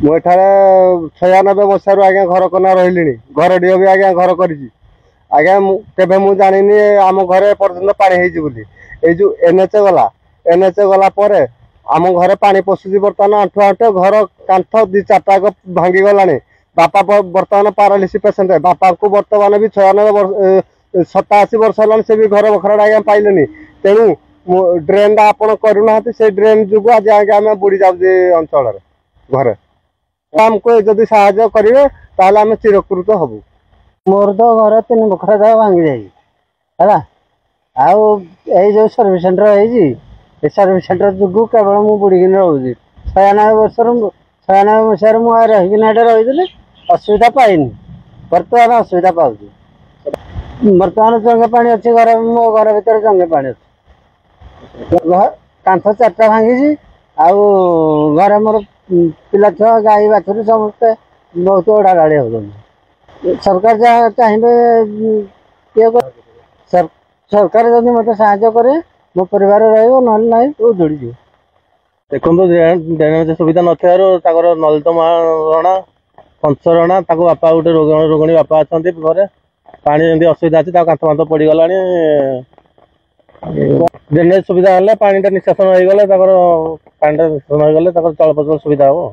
मुठारे 96 मसीह आज्ञा घर कना रही घर ढीओ भी आज्ञा घर कर आज्ञा केवे मु जानी आम घरे पर्यटन पानी होई जो एनएच गला पर आम घरे पानी पशुची बर्तमान आंठु आंठु घर कांथ 2-4 भांगी गला बापा बर्तमान पारालिसिस पेसेंट बापा को बर्तमान भी 87 वर्ष है से भी घर बखरा आज्ञा पाइले तेणु ड्रेन आपण करूना से ड्रेन जुग आज आगे बुड़ी जाऊे अंचल घरे आमको जदि साहाय्य करेंगे ताहले आम चिरकृत हबु। मोर तो घर 3 बखरा जाओ भांगी जाए है जो सर्विस सेंटर है सर्विस सेंटर जुगु केवल मुझे बुड़ीन रोचे 96 वर्ष 96 मसीह मुझे रही असुविधा पाइनि बर्तमान असुविधा पाऊँ बर्तमान जंगे पानी अच्छे घर मो घर भर जंगे पानी अच्छे कांथ 4टा भांगी घर मोर पिला छुआ गाई बाछुरी समस्ते बहुत ओढ़ा गाड़ी हो सरकार जहाँ चाहिए सरकार जब मत साहय करे मो परिवार रहा जोड़ी देखो ड्रेनेज सुविधा नथार नलतमारणा पंचरणा बापा गोटे रोगणी बापा अच्छा घरे पानी जमी असुविधा अच्छी कांथ फांथ पड़गला ड्रेनेज सुविधा हेल्ले पानी निष्कासन हो गले पानी निष्कासन हो गले चलप्रचल सुविधा हम।